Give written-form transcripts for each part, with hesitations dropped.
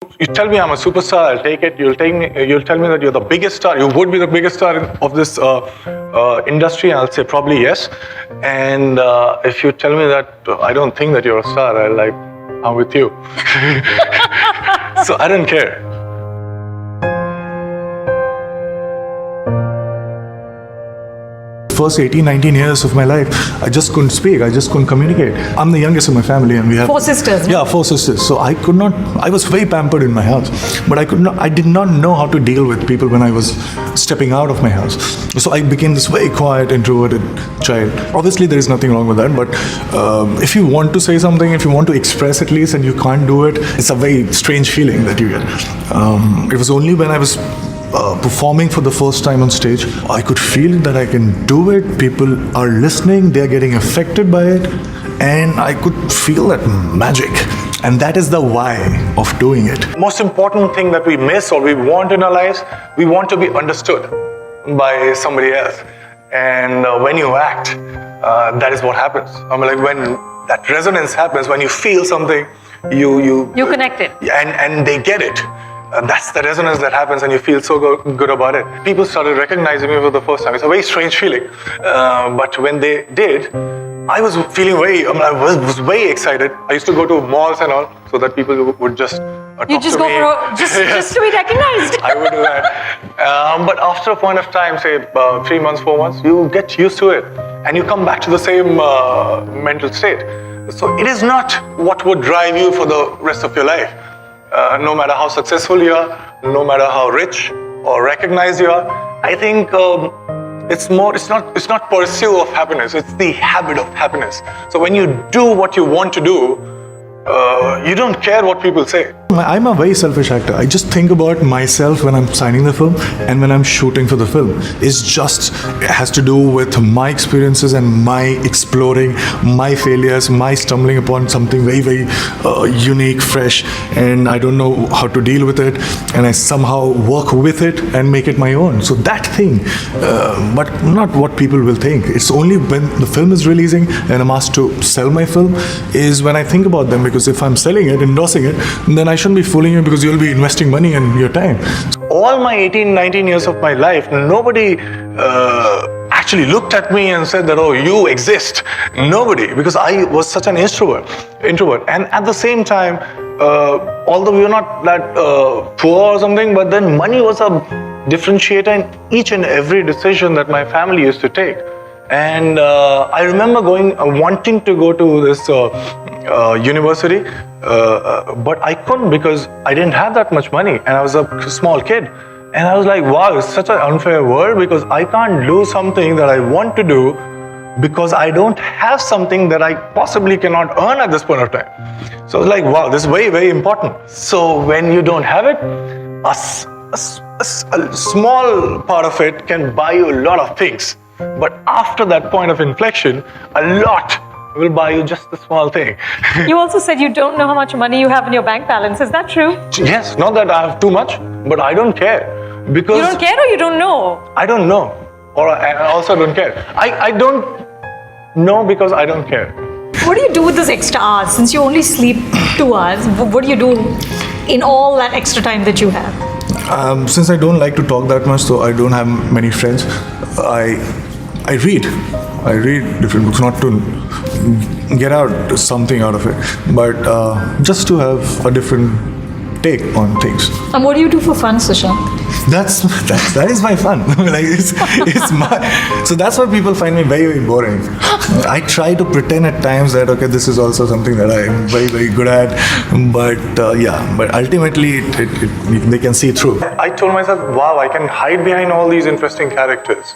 You tell me I'm a superstar, I'll take it. You'll tell me that you're the biggest star. You would be the biggest star of this industry. I'll say probably yes. And if you tell me that I don't think that you're a star, I'm with you. So I don't care. First 18, 19 years of my life, I just couldn't speak. I just couldn't communicate. I'm the youngest of my family, and we have 4 sisters. Yeah, 4 sisters. So I was very pampered in my house, but I did not know how to deal with people when I was stepping out of my house. So I became this very quiet, introverted child. Obviously, there is nothing wrong with that, but if you want to say something, if you want to express at least, and you can't do it, it's a very strange feeling that you get. It was only when I was performing for the first time on stage, I could feel that I can do it. People are listening, they're getting affected by it, and I could feel that magic. And that is the why of doing it. Most important thing that we miss or we want in our lives, we want to be understood by somebody else. And when you act, that is what happens. When that resonance happens, when you feel something, you connect it. And they get it. And that's the resonance that happens, and you feel so good about it. People started recognizing me for the first time. It's a very strange feeling. But when they did, I was feeling I was very excited. I used to go to malls and all, so that people would just talk You just to go me. just to be recognized. I would do that. But after a point of time, say 3 months, 4 months, you get used to it, and you come back to the same mental state. So it is not what would drive you for the rest of your life. No matter how successful you are, no matter how rich or recognized you are, I think it's not pursuit of happiness, it's the habit of happiness. So when you do what you want to do, you don't care what people say. I'm a very selfish actor. I just think about myself when I'm signing the film and when I'm shooting for the film. It has to do with my experiences and my exploring, my failures, my stumbling upon something very, very unique, fresh, and I don't know how to deal with it, and I somehow work with it and make it my own. So that thing, but not what people will think. It's only when the film is releasing and I'm asked to sell my film is when I think about them, because if I'm selling it, endorsing it, then I shouldn't be fooling you, because you'll be investing money and your time. All my 18, 19 years of my life, nobody actually looked at me and said that, oh, you exist. Nobody, because I was such an introvert. And at the same time, although we were not that poor or something, but then money was a differentiator in each and every decision that my family used to take. And I remember wanting to go to this university, but I couldn't because I didn't have that much money, and I was a small kid. And I was like, wow, it's such an unfair world, because I can't do something that I want to do because I don't have something that I possibly cannot earn at this point of time. So I was like, wow, this is very, very important. So when you don't have it, a small part of it can buy you a lot of things. But after that point of inflection, a lot will buy you just a small thing. You also said you don't know how much money you have in your bank balance. Is that true? Yes, not that I have too much, but I don't care. Because you don't care, or you don't know? I don't know, or I also don't care. I don't know because I don't care. What do you do with those extra hours? Since you only sleep 2 hours, what do you do in all that extra time that you have? Since I don't like to talk that much, so I don't have many friends, I read. I read different books, not to get out something out of it, but just to have a different take on things. And what do you do for fun, Sushant? That is my fun. So that's why people find me very, very boring. I try to pretend at times that, okay, this is also something that I'm very, very good at, but ultimately they can see through. I told myself, wow, I can hide behind all these interesting characters,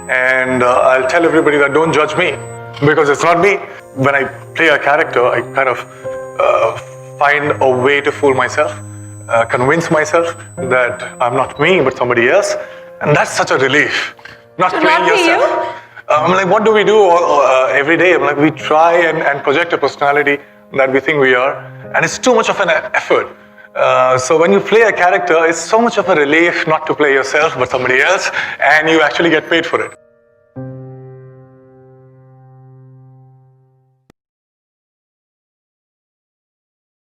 and I'll tell everybody that don't judge me, because it's not me. When I play a character, I kind of find a way to fool myself, convince myself that I'm not me, but somebody else. And that's such a relief. Not playing yourself. I'm like, what do we do every day? I'm like, we try and project a personality that we think we are. And it's too much of an effort. So when you play a character, it's so much of a relief not to play yourself, but somebody else, and you actually get paid for it.